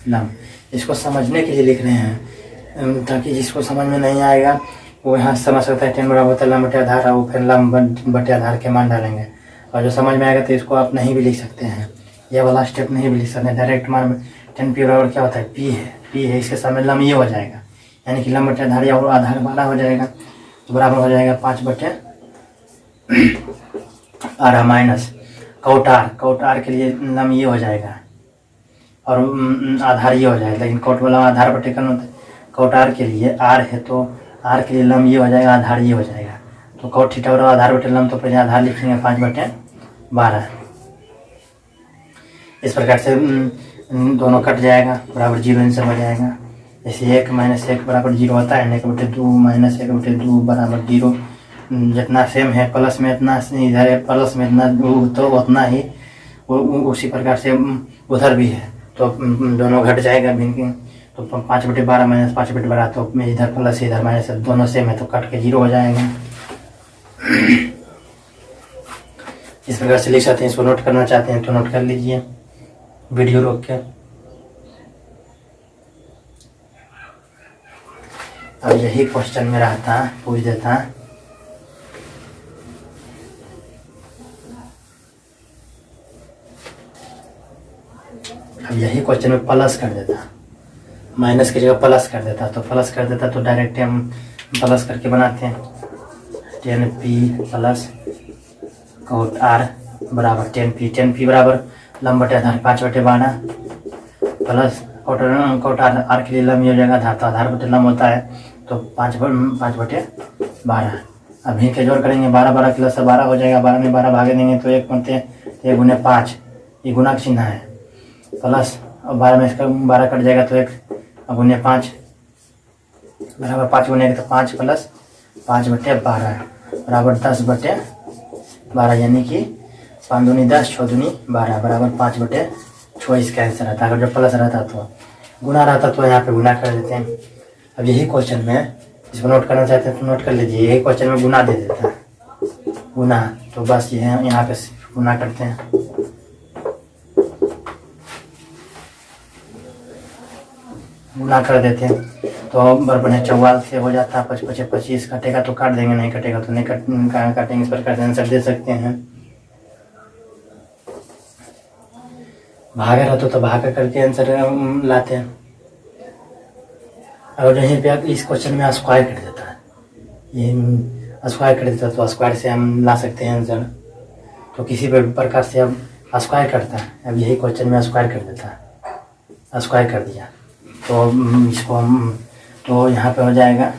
लंब। इसको समझने के लिए लिख रहे हैं ताकि जिसको समझ में नहीं आएगा वो यहाँ से समझ सकता है 10 बराबर होता है लंब बटे आधार, और फिर लंब बटे आधार के मान डालेंगे। और जो समझ में आएगा तो इसको आप नहीं भी लिख सकते हैं, ये वाला स्टेप नहीं भी लिख सकते हैं। डायरेक्ट मान 10p बराबर क्या होता है, p है, इसके सामने लंब ये हो जाएगा, यानी कि लंब बटे आधार या आधार 12 हो जाएगा, तो बराबर हो जाएगा 5 बटे 12 माइनस कौट आर के लिए लंब ये हो जाएगा और आधार ये हो जाएगा, लेकिन कौट वाला आधार बटे कौन होता है, कौट आर के लिए आर है तो आर के लिए लंब ये हो जाएगा, आधार ये हो जाएगा। तो कौट थीटा बराबर आधार बटे लंब, तो पहले आधार लिखेंगे 5 बटे 12। इस प्रकार से दोनों कट जाएगा, बराबर 0 आंसर हो जाएगा। जैसे 1 माइनस 1 बराबर 0 होता है, 1 बटे 2 माइनस 1 बटे 2 बराबर 0। जितना सेम है प्लस में इतना, इधर है प्लस में इतना, तो उतना ही उसी प्रकार से उधर भी है, तो दोनों घट जाएगा भिन्न। तो 5 बटे 12 माइनस 5 बटे 12, तो इधर प्लस इधर माइनस, दोनों सेम है तो कट के 0 हो जाएगा। इस प्रकार से लिख सकते हैं। इसको नोट करना चाहते हैं तो नोट कर लीजिए वीडियो रोक के। अब यही क्वेश्चन में रहता, पूछ देता, अब यही क्वेश्चन में प्लस कर देता, माइनस की जगह प्लस कर देता, तो प्लस कर देता तो डायरेक्ट हम प्लस करके बनाते हैं। 10p प्लस कौट आर बराबर 10p बराबर लंब बटे आधार 5 बटे 12 प्लस कौट आर के लिए लंब हो जाएगा आधार, तो आधार बटे लंब होता है, तो 5 बटे 12। अब ही के जोड़ करेंगे, 12 प्लस 12 हो जाएगा, 12 में 12 भागे देंगे तो 1 बनते हैं, 1 गुने 5, ये गुना का चिन्ह है, प्लस और 12 में इसका 12 कट जाएगा तो 1 गुने 5 बराबर 5 गुने तो 5 प्लस 5 बटे 12 बराबर 10 बटे 12, यानी कि 5 दूनी 10 6 दूनी 12 बराबर 5 बटे 6 इसका आंसर रहता। अगर जो प्लस रहता तो गुना रहता तो यहाँ पे गुना कर देते हैं। अब यही क्वेश्चन में इसको नोट करना चाहते हैं तो नोट कर लीजिए, यही क्वेश्चन में गुना दे देता है, गुना, तो बस ये यहाँ पे गुना करते हैं। गुना कर देते हैं तो बराबर 44 से हो जाता है, 5 25 कटेगा तो काट देंगे, नहीं कटेगा तो नहीं काटेंगे। इस प्रकार से आंसर दे सकते हैं। भागा रहता तो भागा करके आंसर लाते हैं। और यहीं पे इस क्वेश्चन में स्क्वायर कर देता है, ये स्क्वायर कर देता तो स्क्वायर से हम ला सकते हैं आंसर। तो किसी भी प्रकार से अब स्क्वायर करता है, अब यही क्वेश्चन में स्क्वायर कर देता है, स्क्वायर कर दिया तो इसको हम, तो यहाँ पे हो जाएगा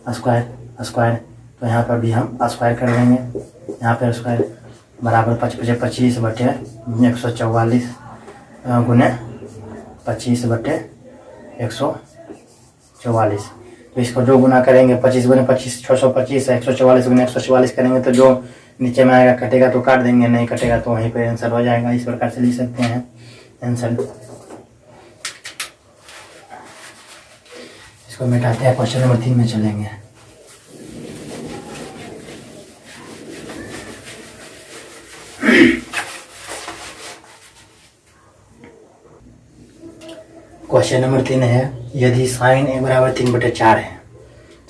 स्क्वायर, तो यहाँ पर भी हम स्क्वायर कर देंगे। यहाँ पर स्क्वायर बराबर 25 बटे 144 गुने 25 बटे 144। तो इसको जो गुना करेंगे 25 गुने 25 625 है, 144 गुने 144 करेंगे तो जो नीचे में आएगा कटेगा तो काट देंगे, नहीं कटेगा तो वहीं पे आंसर हो जाएगा। इस प्रकार से लिख सकते हैं आंसर। इसको मिटाते हैं, क्वेश्चन नंबर 3 में चलेंगे। क्वेश्चन नंबर 3 है, यदि साइन ए बराबर 3/4 है,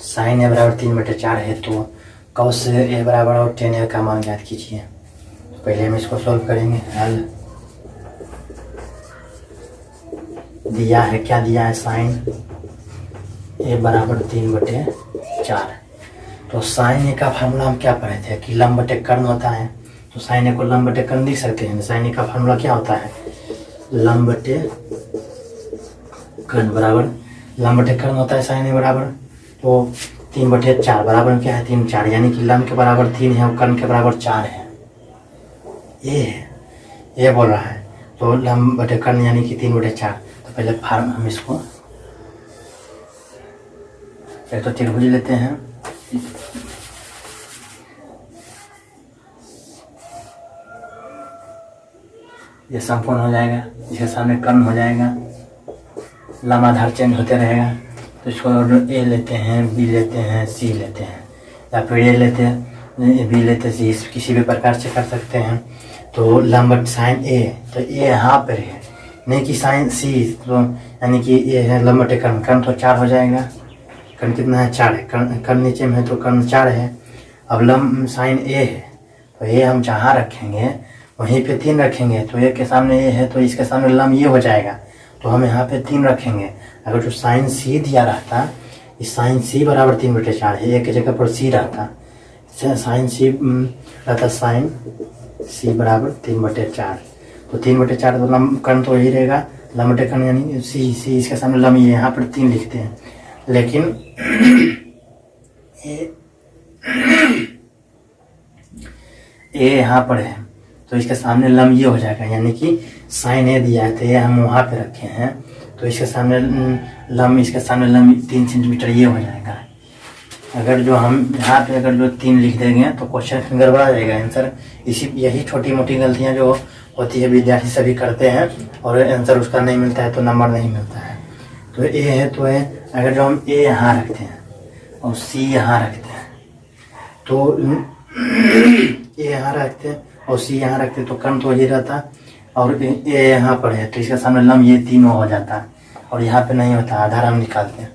साइन ए बराबर 3/4 है तो कॉस ए बराबर और tan ए का मान ज्ञात कीजिए। तो पहले हम इसको सॉल्व करेंगे। हल दिया है, क्या दिया है, साइन ए बराबर 3/4। तो साइन ए का फार्मूला हम क्या पढ़े थे कि लंब बटे कर्ण होता है, तो साइन ए को लंब बटे कर्ण लिख सकते हैं। साइन ए का फार्मूला क्या होता है, लंब बटे कर्ण बराबर लंब बटे कर्ण होता है साइन ए बराबर, तो 3/4 बराबर क्या है 3 4, यानी कि लंब के बराबर 3 है और कर्ण के बराबर 4 है। ये बोल रहा है, तो लंब बटे कर्ण यानी कि 3/4। तो पहले फार्म हम इसको एक तो त्रिभुज लेते हैं, ये संपूर्ण हो जाएगा, इसके सामने कर्ण हो जाएगा, लंब आधार चेंज होते रहेगा। तो इसको ए लेते हैं, बी लेते हैं, सी लेते हैं, या फिर ए लेते हैं, बी लेते हैं, सी, किसी भी प्रकार से कर सकते हैं। तो लंब साइन ए, तो ए यहाँ पर है, नहीं कि साइन सी, तो यानी कि ये है लंब बटे कर्ण, कर्ण तो 4 हो जाएगा, कर्ण कितना है 4 है, कर्ण नीचे में है तो कर्ण 4 है। अब लम साइन ए है तो ये हम जहाँ रखेंगे वहीं पे 3 रखेंगे, तो ए के सामने ए है तो इसके सामने लम ये हो जाएगा, तो हम यहाँ पे 3 रखेंगे। अगर जो साइन सी दिया रहता, इस साइन सी बराबर 3/4 है, ए की जगह पर सी रहता, साइन सी रहता, साइन सी बराबर 3/4, तो 3/4 तो लम कर्ण तो यही रहेगा, लम बटे कर्ण यानी सी इसके सामने लम ये, यहाँ पर 3 लिखते हैं, लेकिन ए यहाँ पर है तो इसके सामने लम ये हो जाएगा, यानी कि साइन ए दिया है तो ये हम वहाँ पे रखे हैं, तो इसके सामने लम, इसके सामने लम 3 सेंटीमीटर ये हो जाएगा। अगर जो हम यहाँ पे अगर जो 3 लिख देंगे तो क्वेश्चन गड़बड़ा जाएगा आंसर। यही छोटी मोटी गलतियाँ जो होती है विद्यार्थी सभी करते हैं और आंसर उसका नहीं मिलता है तो नंबर नहीं मिलता है। तो ए है तो ए, अगर जो हम ए यहाँ रखते हैं और सी यहाँ रखते हैं तो ए यहाँ रखते हैं और सी यहाँ रखते तो कर्ण तो ये रहता, और ए यहाँ पर है तो इसके सामने लम ये तीनों हो जाता, और यहाँ पे नहीं होता, आधार हम निकालते हैं।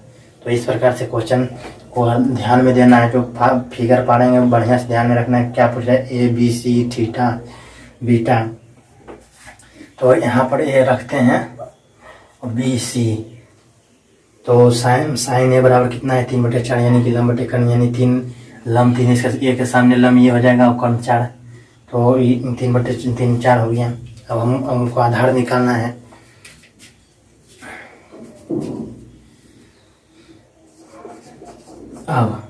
तो इस प्रकार से क्वेश्चन को ध्यान में देना है, जो फिगर पढ़ेंगे बढ़िया से ध्यान में रखना है। क्या पूछ रहा है, A B C theta beta, तो यहाँ पर ए रखते हैं और बी सी, तो साइन ए बराबर कितना है 3/4, यानी कि लम बटे कर्ण यानी 3, लम 3 इसका ए के सामने लम ये हो जाएगा और कर्ण 4, तो 3/3 4 हो गया। अब हमको आधार निकालना है। अब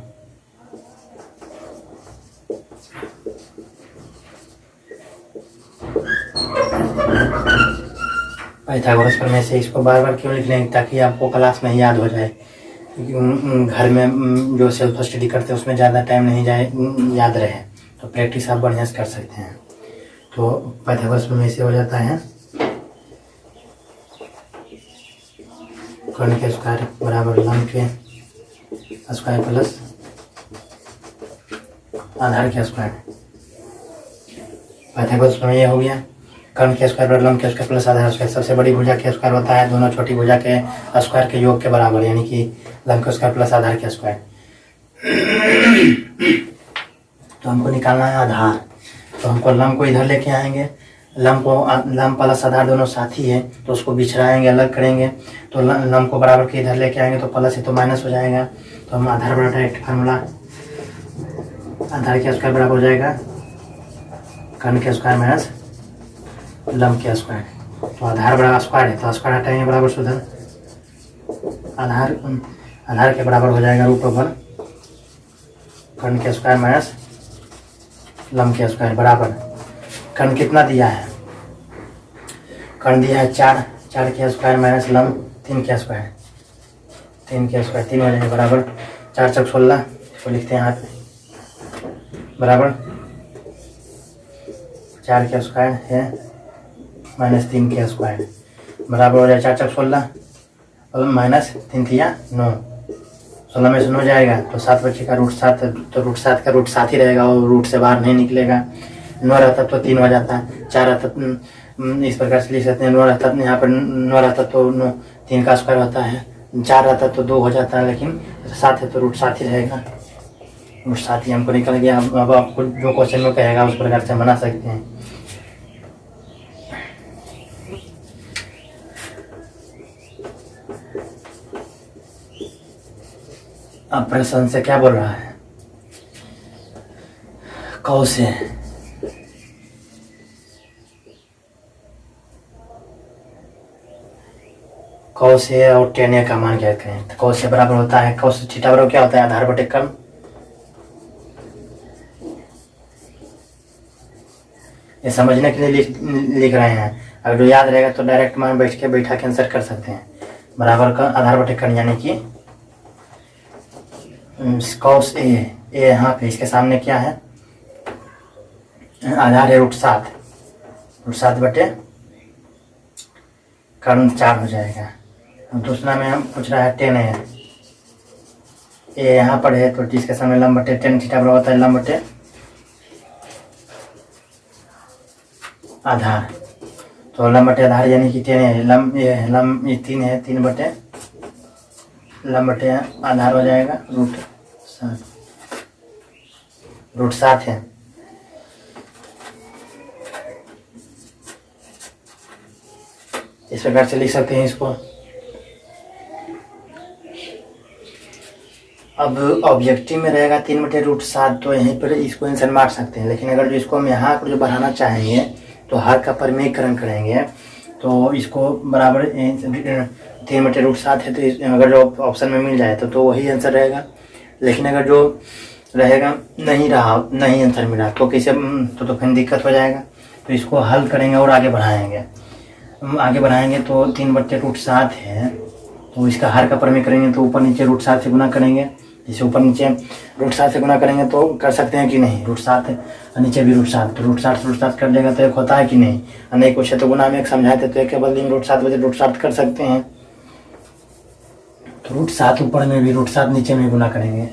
पाइथागोरस प्रमेय से इसको बार बार क्यों लिख लेंगे, ताकि आपको क्लास में याद हो जाए, क्योंकि घर में जो सेल्फ स्टडी करते हैं उसमें ज़्यादा टाइम नहीं जाए, याद रहे, तो प्रैक्टिस आप बढ़िया से कर सकते हैं। तो पाइथागोरस प्रमेय से हो जाता है कर्ण के स्क्वायर बराबर लम के स्क्वायर प्लस आधार के स्क्वायर। पाइथागोरस प्रमेय हो गया, कर्ण के स्क्वायर बराबर लम के स्क्वायर प्लस आधार स्क्वायर। सबसे बड़ी भुजा के स्क्वायर होता है दोनों छोटी भुजा के स्क्वायर के योग के बराबर, यानी कि लम के स्क्वायर प्लस आधार के स्क्वायर। तो हमको निकालना है आधार, तो हमको लम को इधर लेके आएंगे, लम प्लस आधार दोनों साथी है तो उसको बिछड़ाएंगे, अलग करेंगे, तो लम को बराबर के इधर लेके आएंगे तो प्लस है तो माइनस हो जाएगा। तो हम आधार बराबर डायरेक्ट फार्मूला, आधार के स्क्वायर बराबर हो जाएगा कर्ण के स्क्वायर माइनस लम के स्क्वायर। तो आधार बराबर स्क्वायर है तो स्क्वायर हटाएंगे बराबर से उधर, आधार के बराबर हो जाएगा रूट ओवर कर्ण के स्क्वायर माइनस लम के स्क्वायर बराबर। कर्ण कितना दिया है, कर्ण दिया है 4 के स्क्वायर माइनस लम 3 के स्क्वायर, 3 के स्क्वायर 3 हो जाएगा बराबर 4 × 16, इसको लिखते हैं यहाँ पे बराबर 4 के स्क्वायर है माइनस 3 के स्क्वायर बराबर हो जाए 4 × 16 और माइनस 3 × 9, 16 में से 9 जाएगा तो 7 बचेगा √7, तो √7 का रूट 7 ही रहेगा और रूट से बाहर नहीं निकलेगा। 9 रहता तो 3 हो जाता, 4 रहता इस प्रकार से लिख सकते हैं, 9 रहता यहाँ पर 9 रहता तो 3 का स्क्वायर होता है, 4 रहता तो 2 हो जाता है, लेकिन 7 है तो √7 ही रहेगा, √7 ही हमको निकल गया। अब आपको जो क्वेश्चन में कहेगा उस प्रकार से बना सकते हैं। अब प्रश्न से क्या बोल रहा है, कौ से और tan a का मान ज्ञात करें। तो कौ से बराबर होता है, कौ से थीटा बराबर क्या होता है, आधार बटे कर्ण। ये समझने के लिए लिख रहे हैं, अगर जो याद रहेगा तो डायरेक्ट मान बैठा के आंसर कर सकते हैं। बराबर का आधार बटे कर्ण यानी कि कॉस ए यहाँ पे इसके सामने क्या है, आधार है √7 बटे कर्ण 4 हो जाएगा। दूसरा में हम पूछ रहा है tan a, ए यहाँ पर है तो जिसके सामने लम बटे tan थीटा बराबर होता है लम बटे आधार, तो लम बटे आधार यानी कि tan a, लम ये 3 है 3 बटे लंब बटे आधार हो जाएगा √7। √7 है। इस प्रकार से लिख सकते हैं इसको। अब ऑब्जेक्टिव में रहेगा 3/√7, तो यहीं पर इसको आंसर मार सकते हैं। लेकिन अगर जो इसको हम यहाँ पर जो बढ़ाना चाहेंगे तो हर का परिमेयकरण करेंगे तो इसको बराबर 3/√7 है, तो अगर जो ऑप्शन में मिल जाए तो वही आंसर रहेगा। लेकिन अगर जो रहेगा नहीं आंसर मिला तो कैसे, तो फिर दिक्कत हो जाएगा। तो इसको हल करेंगे और आगे बढ़ाएंगे तो 3/√7 है, तो इसका हर का परिमेय करेंगे तो ऊपर नीचे √7 से गुना करेंगे। जैसे ऊपर नीचे √7 से गुना करेंगे तो कर सकते हैं कि नहीं, √7 नीचे भी √7, तो √7 कर देगा तो एक होता है कि नहीं, नहीं कुछ है तो गुना में एक समझाते तो एक के बदले में √7 बजे √7 कर सकते हैं। तो √7 ऊपर में भी √7 नीचे में गुना करेंगे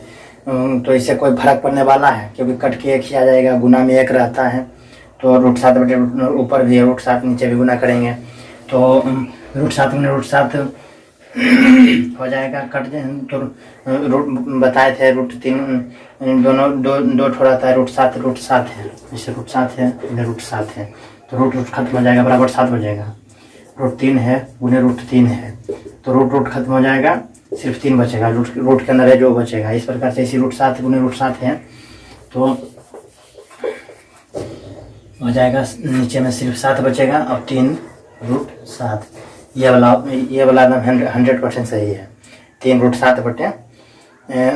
तो इससे कोई फर्क पड़ने वाला है, क्योंकि कट के एक ही आ जाएगा, गुना में एक रहता है। तो √7 बटे ऊपर भी √7 नीचे भी गुना करेंगे तो √7 में √7 हो जाएगा, कट तो बताए थे √3 दोनों दो ठोड़ा था, √7 है, जैसे √7 है इधर √7 है, तो रूट खत्म हो जाएगा, बराबर 7 हो जाएगा। √3 है गुने √3 है, तो रूट खत्म हो जाएगा, सिर्फ 3 बचेगा, रूट के अंदर है जो बचेगा। इस प्रकार से इसी √7 गुने √7 है तो हो जाएगा, नीचे में सिर्फ 7 बचेगा और 3√7। ये वाला एकदम 100% सही है। 3√7 बटे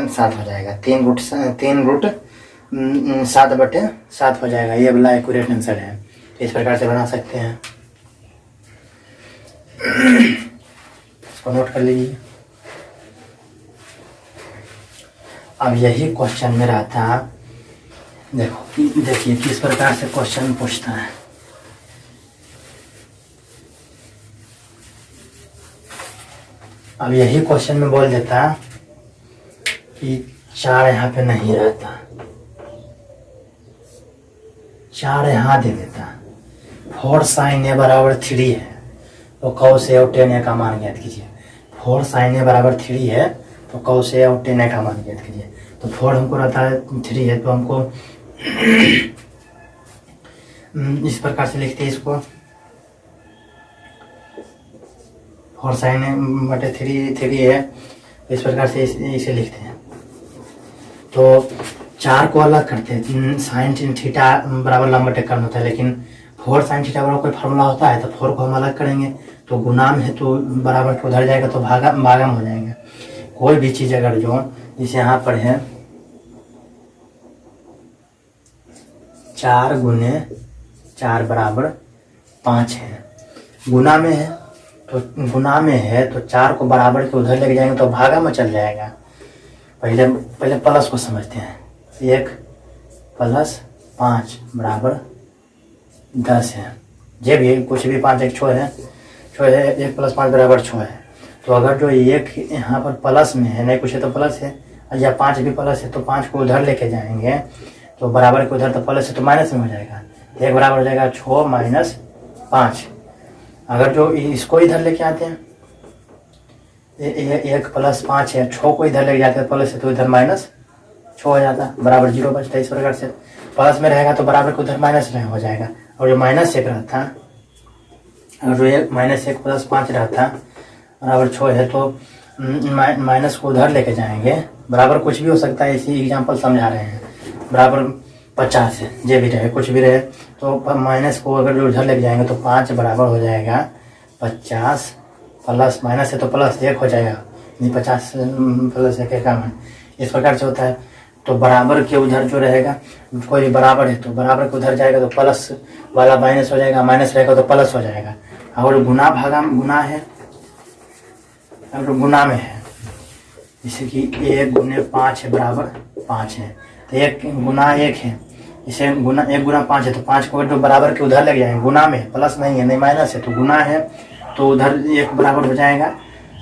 7 हो जाएगा, 3√7 बटे 7 हो जाएगा। ये वाला एक्यूरेट आंसर है। इस प्रकार से बना सकते हैं, इसको नोट कर लीजिए। अब यही क्वेश्चन में रहता, देखिए किस प्रकार से क्वेश्चन पूछता है। अब यही क्वेश्चन में बोल देता कि 4 यहाँ पे नहीं रहता, 4 यहाँ दे देता, 4 sin a बराबर 3 है तो cos a और tan a का मान ज्ञात कीजिए। 4 sin a बराबर 3 है तो cos a और tan a का मान ज्ञात कीजिए। तो 4 हमको रहता है 3 है, तो हमको इस प्रकार से लिखते हैं इसको, 4 sin a बटे 3 है, इस प्रकार से इसे लिखते हैं। तो 4 को अलग करते हैं, साइन थीटा बराबर लंब बटे कर्ण होता है, लेकिन 4 sin थीटा बराबर कोई फार्मूला होता है तो 4 को हम अलग करेंगे तो गुना में है तो बराबर को उधर जाएगा तो भागम हो जाएगा। कोई भी चीज़ अगर जो जैसे यहाँ पर है 4 गुने 4 बराबर 5 है, गुना में है तो 4 को बराबर के उधर लेके जाएंगे तो भागा में चल जाएगा। पहले प्लस को समझते हैं, 1 + 5 बराबर 10 है, जे भी कुछ भी 5 एक 6 है, 1 + 5 बराबर 6 है। तो अगर जो 1 यहाँ पर प्लस में है, नहीं कुछ है तो प्लस है, या 5 भी प्लस है तो 5 को उधर लेके जाएंगे तो बराबर के उधर तो प्लस है तो माइनस में हो जाएगा, 1 बराबर हो जाएगा 6 - 5। अगर जो इसको इधर लेके आते हैं 1 + 5 है, 6 को इधर लेके जाते हैं प्लस है तो इधर -6 हो जाता, बराबर 0 बचता। इस प्रकार से प्लस में रहेगा तो बराबर को उधर माइनस में हो जाएगा, और जो -1 रहता, अगर जो -1 + 5 रहता बराबर 6 है तो माइनस को उधर लेके जाएंगे, बराबर कुछ भी हो सकता है, इसी एग्जाम्पल समझा रहे हैं। बराबर 50 है, जे भी रहे कुछ भी रहे, तो माइनस को अगर जो उधर लेके जाएंगे तो 5 बराबर हो जाएगा 50 प्लस माइनस है तो प्लस 1 हो जाएगा, नहीं 50 + 1 का मान। इस प्रकार से होता है। तो बराबर के उधर जो रहेगा, कोई भी बराबर है तो बराबर के उधर जाएगा तो प्लस वाला माइनस हो जाएगा, माइनस रहेगा तो प्लस हो जाएगा। और गुना है, अगर गुना में है जैसे कि 1 गुने 5 है बराबर 5 है, तो 1 गुना 1 है, इसे 1 गुना 5 है तो 5 को जो बराबर के उधर लग जाएंगे, गुना में प्लस नहीं है नहीं माइनस है तो गुना है तो उधर 1 बराबर हो जाएगा।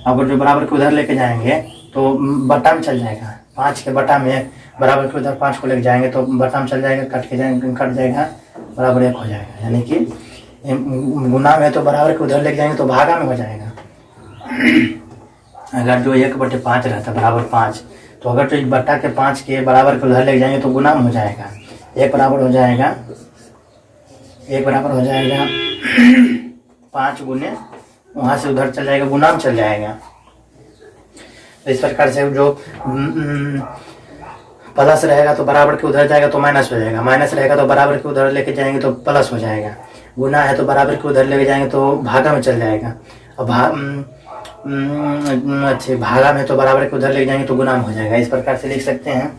अगर जो बराबर के उधर लेके जाएंगे तो बटा में चल जाएगा, 5 के बटा में बराबर के उधर 5 को लेके जाएंगे तो बटा में चल जाएगा, कट जाएगा, बराबर 1 हो जाएगा। यानी कि गुना में तो बराबर के उधर लेके जाएंगे तो भागा में हो जाएगा। अगर जो 1/5 रहता बराबर 5, तो अगर जो 1/5 के बराबर को उधर ले जाएंगे तो गुना हो जाएगा। 1 बराबर हो जाएगा 5 गुने वहाँ से उधर चल जाएगा, गुना में चल जाएगा। तो इस प्रकार से जो प्लस रहेगा तो बराबर के उधर जाएगा तो माइनस हो जाएगा, माइनस रहेगा तो बराबर के उधर लेके जाएंगे तो प्लस हो जाएगा, गुना है तो बराबर के उधर लेके जाएंगे तो भागा में चल जाएगा, और अच्छे भागा में तो बराबर के उधर लेके जाएंगे तो गुना में हो जाएगा। इस प्रकार से लिख सकते हैं।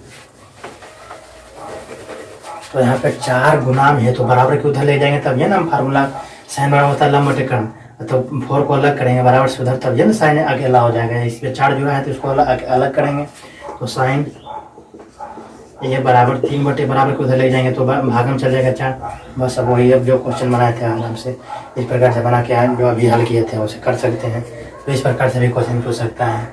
तो यहाँ पे 4 गुना में है तो बराबर के उधर ले जाएंगे तब ये ना फार्मूला साइन बराबर होता है लंब बटे कर्ण, तो 4 को अलग करेंगे बराबर से उधर तब ये ना साइन अकेला हो जाएगा। इसमें 4 जुड़ा है तो इसको अलग करेंगे तो साइन ये बराबर 3 बटे बराबर को उधर ले जाएंगे तो भाग में चल जाएगा 4। बस अब वही अब जो क्वेश्चन बनाए थे आराम से इस प्रकार से बना के जो अभी हल किए थे उसे कर सकते हैं। तो इस प्रकार से भी क्वेश्चन पूछ सकता है।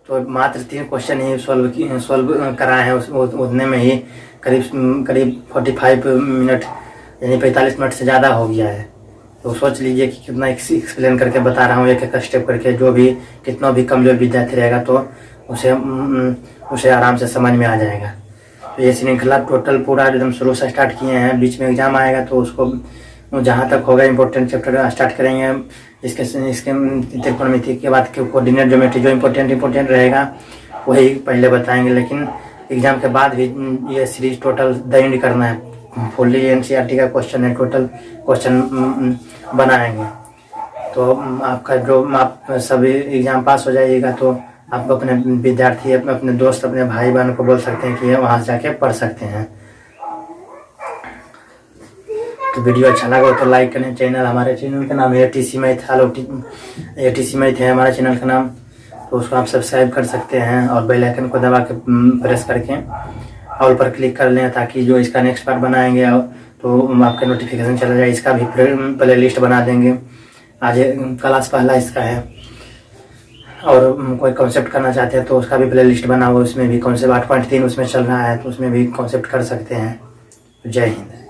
तो मात्र 3 क्वेश्चन ही सॉल्व कराए हैं, उतने में ही करीब 45 मिनट यानी 45 मिनट से ज़्यादा हो गया है। तो सोच लीजिए कि कितना एक्सप्लेन करके बता रहा हूँ एक एक स्टेप करके, जो भी कितना भी कमजोर विद्यार्थी रहेगा तो उसे आराम से समझ में आ जाएगा। तो ये श्रृंखला टोटल पूरा एकदम शुरू से स्टार्ट किए हैं, बीच में एग्जाम आएगा तो उसको जहाँ तक होगा इम्पोर्टेंट चैप्टर स्टार्ट करेंगे। इसके त्रिकोणमिति के बाद कोऑर्डिनेट ज्योमेट्री जो इम्पोर्टेंट रहेगा वही पहले बताएंगे, लेकिन एग्जाम के बाद भी ये सीरीज टोटल द एंड करना है। फुल्ली एनसीईआरटी का क्वेश्चन है, टोटल क्वेश्चन बनाएंगे। तो आपका जो आप सभी एग्जाम पास हो जाइएगा तो आप अपने विद्यार्थी अपने दोस्त अपने भाई बहन को बोल सकते हैं कि ये वहाँ जाके पढ़ सकते हैं। तो वीडियो अच्छा लगा तो लाइक करें। हमारे चैनल का नाम है ATC मैथ, ATC मैथ है हमारा चैनल का नाम, तो उसको आप सब्सक्राइब कर सकते हैं और बेल आइकन को दबा के प्रेस करके ऑल पर क्लिक कर लें ताकि जो इसका नेक्स्ट पार्ट बनाएंगे तो आपका नोटिफिकेशन चला जाए। इसका भी प्ले लिस्ट बना देंगे, आज क्लास पहला इसका है। और कोई कॉन्सेप्ट करना चाहते हैं तो उसका भी प्ले लिस्ट बना हुआ, उसमें भी कॉन्सेप्ट 8.3 उसमें चल रहा है तो उसमें भी कॉन्सेप्ट कर सकते हैं। जय हिंद।